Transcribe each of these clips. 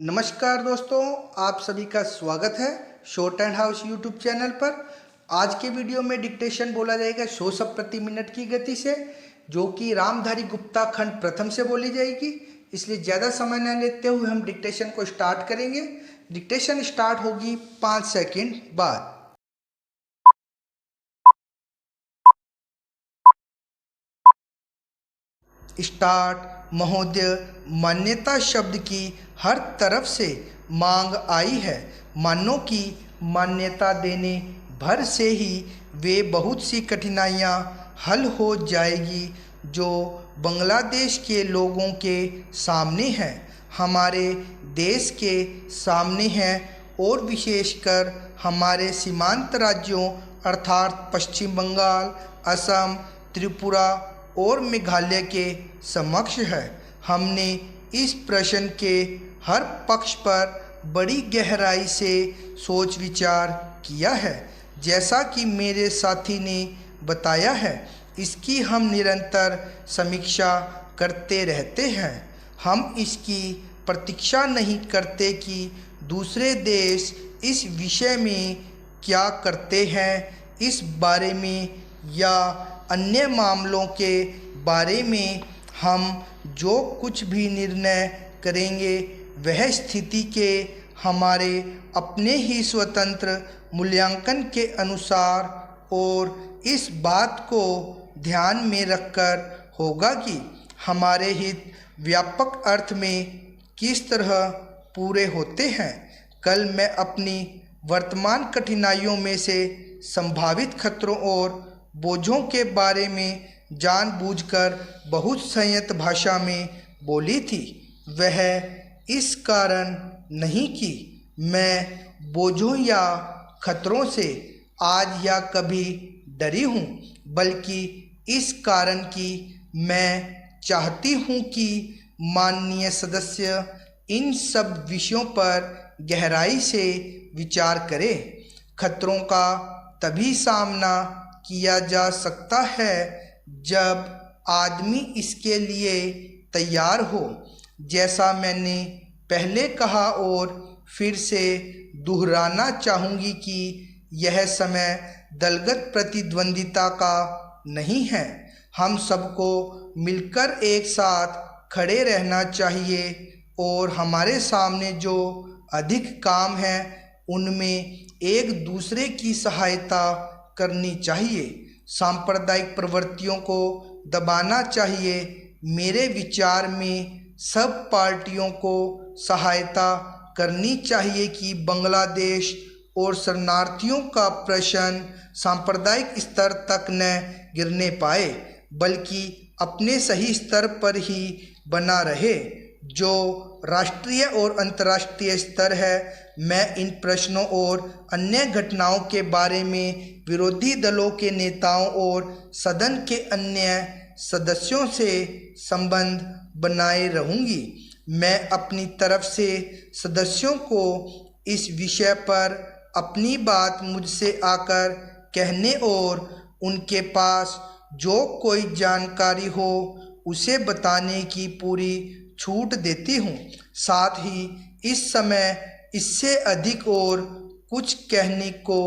नमस्कार दोस्तों, आप सभी का स्वागत है short and house YouTube channel पर। आज के वीडियो में डिक्टेशन बोला जाएगा 100 शब्द प्रति मिनट की गति से, जो कि रामधारी गुप्ता खंड प्रथम से बोली जाएगी। इसलिए ज़्यादा समय न लेते हुए हम डिक्टेशन को स्टार्ट करेंगे। डिक्टेशन स्टार्ट होगी 5 सेकंड बाद। स्टार्ट। महोदय, मान्यता शब्द की हर तरफ से मांग आई है। मानव की मान्यता देने भर से ही वे बहुत सी कठिनाइयाँ हल हो जाएगी जो बांग्लादेश के लोगों के सामने हैं, हमारे देश के सामने हैं और विशेषकर हमारे सीमांत राज्यों अर्थात पश्चिम बंगाल, असम, त्रिपुरा और मेघालय के समक्ष है। हमने इस प्रश्न के हर पक्ष पर बड़ी गहराई से सोच विचार किया है। जैसा कि मेरे साथी ने बताया है, इसकी हम निरंतर समीक्षा करते रहते हैं। हम इसकी प्रतीक्षा नहीं करते कि दूसरे देश इस विषय में क्या करते हैं। इस बारे में या अन्य मामलों के बारे में हम जो कुछ भी निर्णय करेंगे वह स्थिति के हमारे अपने ही स्वतंत्र मूल्यांकन के अनुसार और इस बात को ध्यान में रखकर होगा कि हमारे हित व्यापक अर्थ में किस तरह पूरे होते हैं। कल मैं अपनी वर्तमान कठिनाइयों में से संभावित खतरों और बोझों के बारे में जानबूझकर बहुत संयत भाषा में बोली थी। वह इस कारण नहीं कि मैं बोझों या खतरों से आज या कभी डरी हूँ, बल्कि इस कारण कि मैं चाहती हूँ कि माननीय सदस्य इन सब विषयों पर गहराई से विचार करें। खतरों का तभी सामना किया जा सकता है जब आदमी इसके लिए तैयार हो। जैसा मैंने पहले कहा और फिर से दोहराना चाहूँगी कि यह समय दलगत प्रतिद्वंदिता का नहीं है। हम सबको मिलकर एक साथ खड़े रहना चाहिए और हमारे सामने जो अधिक काम है उनमें एक दूसरे की सहायता करनी चाहिए। सांप्रदायिक प्रवृत्तियों को दबाना चाहिए। मेरे विचार में सब पार्टियों को सहायता करनी चाहिए कि बांग्लादेश और शरणार्थियों का प्रश्न सांप्रदायिक स्तर तक न गिरने पाए, बल्कि अपने सही स्तर पर ही बना रहे जो राष्ट्रीय और अंतर्राष्ट्रीय स्तर है। मैं इन प्रश्नों और अन्य घटनाओं के बारे में विरोधी दलों के नेताओं और सदन के अन्य सदस्यों से संबंध बनाए रहूँगी। मैं अपनी तरफ से सदस्यों को इस विषय पर अपनी बात मुझसे आकर कहने और उनके पास जो कोई जानकारी हो उसे बताने की पूरी छूट देती हूँ। साथ ही इस समय इससे अधिक और कुछ कहने को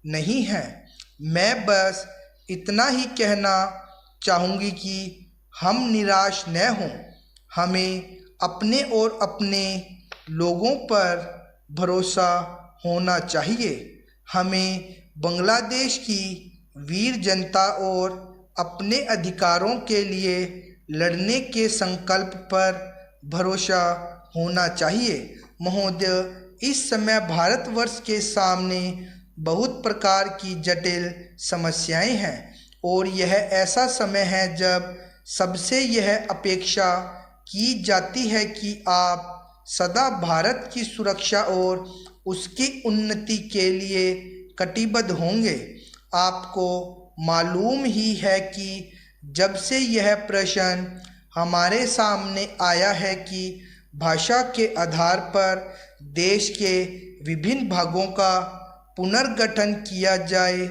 नहीं है। मैं बस इतना ही कहना चाहूँगी कि हम निराश न हों। हमें अपने और अपने लोगों पर भरोसा होना चाहिए। हमें बांग्लादेश की वीर जनता और अपने अधिकारों के लिए लड़ने के संकल्प पर भरोसा होना चाहिए। महोदय, इस समय भारतवर्ष के सामने बहुत प्रकार की जटिल समस्याएं हैं और यह ऐसा समय है जब सबसे यह अपेक्षा की जाती है कि आप सदा भारत की सुरक्षा और उसकी उन्नति के लिए कटिबद्ध होंगे। आपको मालूम ही है कि जब से यह प्रश्न हमारे सामने आया है कि भाषा के आधार पर देश के विभिन्न भागों का पुनर्गठन किया जाए,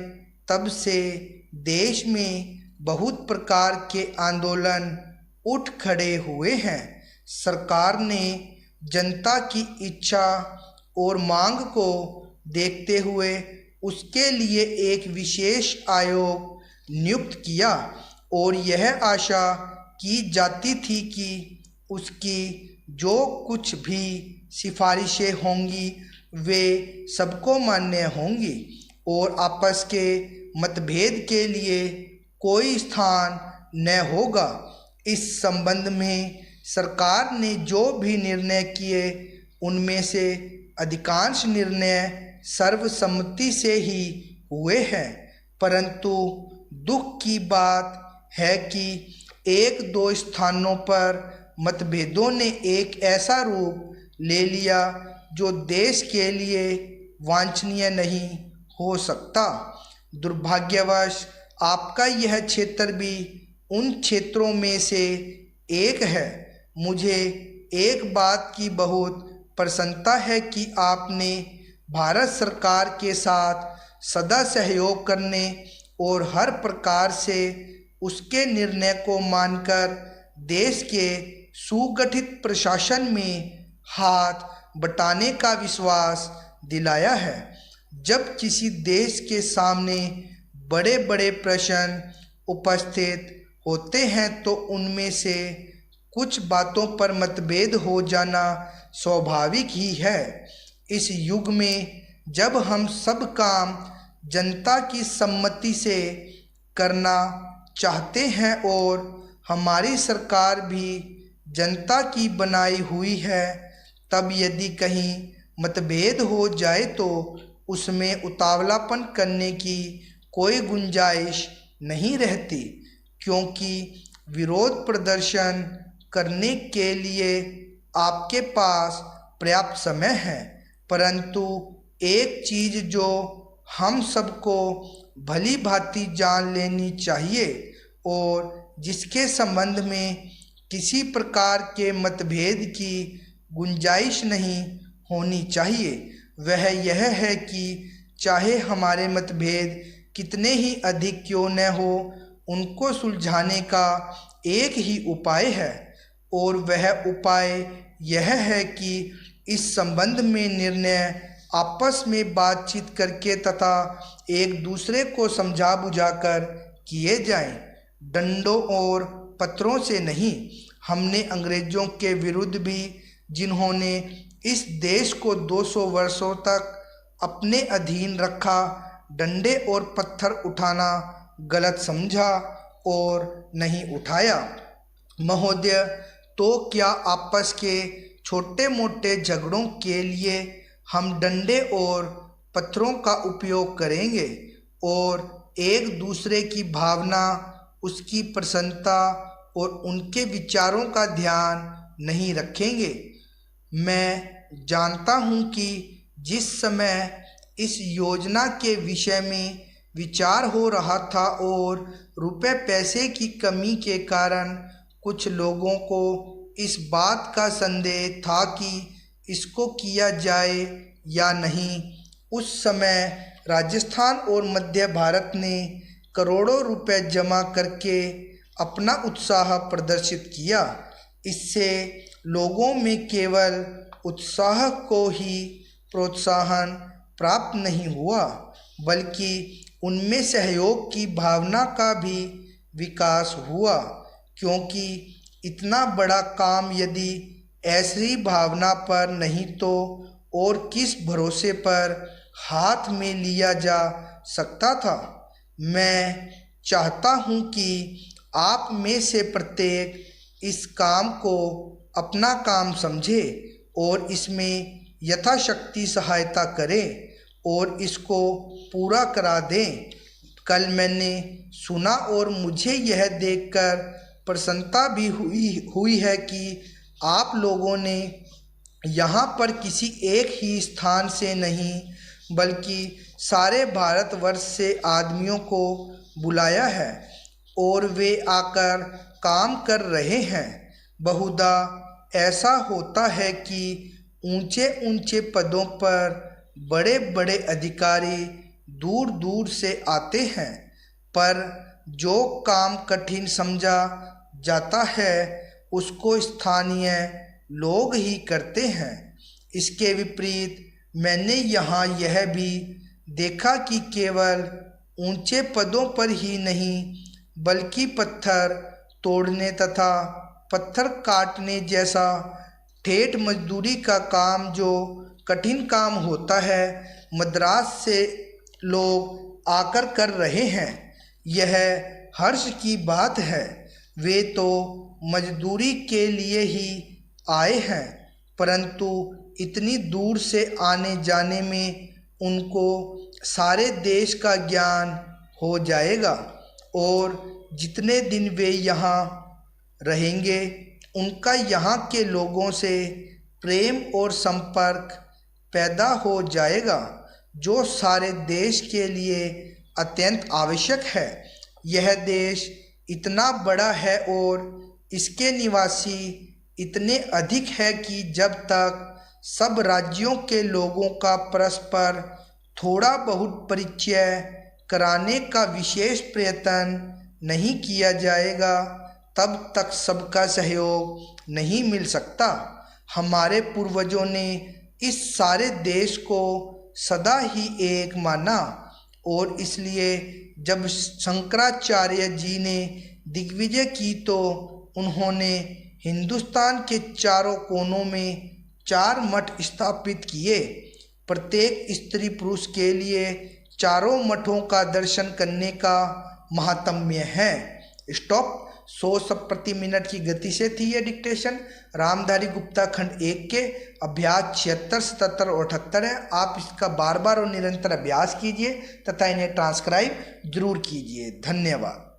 तब से देश में बहुत प्रकार के आंदोलन उठ खड़े हुए हैं। सरकार ने जनता की इच्छा और मांग को देखते हुए उसके लिए एक विशेष आयोग नियुक्त किया और यह आशा की जाती थी कि उसकी जो कुछ भी सिफारिशें होंगी वे सबको मान्य होंगी और आपस के मतभेद के लिए कोई स्थान न होगा। इस संबंध में सरकार ने जो भी निर्णय किए उनमें से अधिकांश निर्णय सर्वसम्मति से ही हुए हैं, परंतु दुख की बात है कि एक दो स्थानों पर मतभेदों ने एक ऐसा रूप ले लिया जो देश के लिए वांछनीय नहीं हो सकता। दुर्भाग्यवश आपका यह क्षेत्र भी उन क्षेत्रों में से एक है। मुझे एक बात की बहुत प्रसन्नता है कि आपने भारत सरकार के साथ सदा सहयोग करने और हर प्रकार से उसके निर्णय को मानकर देश के सुगठित प्रशासन में हाथ बटाने का विश्वास दिलाया है। जब किसी देश के सामने बड़े बड़े प्रश्न उपस्थित होते हैं तो उनमें से कुछ बातों पर मतभेद हो जाना स्वाभाविक ही है। इस युग में जब हम सब काम जनता की सम्मति से करना चाहते हैं और हमारी सरकार भी जनता की बनाई हुई है, तब यदि कहीं मतभेद हो जाए तो उसमें उतावलापन करने की कोई गुंजाइश नहीं रहती, क्योंकि विरोध प्रदर्शन करने के लिए आपके पास पर्याप्त समय है। परंतु एक चीज़ जो हम सबको भली भांति जान लेनी चाहिए और जिसके संबंध में किसी प्रकार के मतभेद की गुंजाइश नहीं होनी चाहिए, वह यह है कि चाहे हमारे मतभेद कितने ही अधिक क्यों न हो, उनको सुलझाने का एक ही उपाय है और वह उपाय यह है कि इस संबंध में निर्णय आपस में बातचीत करके तथा एक दूसरे को समझा बुझाकर किए जाएं, डंडों और पत्थरों से नहीं। हमने अंग्रेज़ों के विरुद्ध भी, जिन्होंने इस देश को 200 वर्षों तक अपने अधीन रखा, डंडे और पत्थर उठाना गलत समझा और नहीं उठाया। महोदय, तो क्या आपस के छोटे मोटे झगड़ों के लिए हम डंडे और पत्थरों का उपयोग करेंगे और एक दूसरे की भावना, उसकी प्रसन्नता और उनके विचारों का ध्यान नहीं रखेंगे? मैं जानता हूँ कि जिस समय इस योजना के विषय में विचार हो रहा था और रुपए पैसे की कमी के कारण कुछ लोगों को इस बात का संदेह था कि इसको किया जाए या नहीं, उस समय राजस्थान और मध्य भारत ने करोड़ों रुपए जमा करके अपना उत्साह प्रदर्शित किया। इससे लोगों में केवल उत्साह को ही प्रोत्साहन प्राप्त नहीं हुआ, बल्कि उनमें सहयोग की भावना का भी विकास हुआ, क्योंकि इतना बड़ा काम यदि ऐसी भावना पर नहीं तो और किस भरोसे पर हाथ में लिया जा सकता था। मैं चाहता हूँ कि आप में से प्रत्येक इस काम को अपना काम समझे और इसमें यथाशक्ति सहायता करे और इसको पूरा करा दें। कल मैंने सुना और मुझे यह देखकर प्रसन्नता भी हुई है कि आप लोगों ने यहाँ पर किसी एक ही स्थान से नहीं बल्कि सारे भारतवर्ष से आदमियों को बुलाया है और वे आकर काम कर रहे हैं। बहुधा ऐसा होता है कि ऊंचे ऊंचे पदों पर बड़े बड़े अधिकारी दूर दूर से आते हैं, पर जो काम कठिन समझा जाता है उसको स्थानीय लोग ही करते हैं। इसके विपरीत मैंने यहाँ यह भी देखा कि केवल ऊंचे पदों पर ही नहीं बल्कि पत्थर तोड़ने तथा पत्थर काटने जैसा ठेठ मजदूरी का काम, जो कठिन काम होता है, मद्रास से लोग आकर कर रहे हैं। यह हर्ष की बात है। वे तो मजदूरी के लिए ही आए हैं, परंतु इतनी दूर से आने जाने में उनको सारे देश का ज्ञान हो जाएगा और जितने दिन वे यहाँ रहेंगे उनका यहाँ के लोगों से प्रेम और संपर्क पैदा हो जाएगा, जो सारे देश के लिए अत्यंत आवश्यक है। यह देश इतना बड़ा है और इसके निवासी इतने अधिक है कि जब तक सब राज्यों के लोगों का परस्पर थोड़ा बहुत परिचय कराने का विशेष प्रयत्न नहीं किया जाएगा, तब तक सबका सहयोग नहीं मिल सकता। हमारे पूर्वजों ने इस सारे देश को सदा ही एक माना और इसलिए जब शंकराचार्य जी ने दिग्विजय की तो उन्होंने हिंदुस्तान के चारों कोनों में 4 मठ स्थापित किए। प्रत्येक स्त्री पुरुष के लिए चारों मठों का दर्शन करने का महात्म्य है। स्टॉप। 100 शब्द प्रति मिनट की गति से थी यह डिक्टेशन। रामधारी गुप्ता खंड 1 के अभ्यास 76, 77 और 78 है। आप इसका बार बार और निरंतर अभ्यास कीजिए तथा इन्हें ट्रांसक्राइब जरूर कीजिए। धन्यवाद।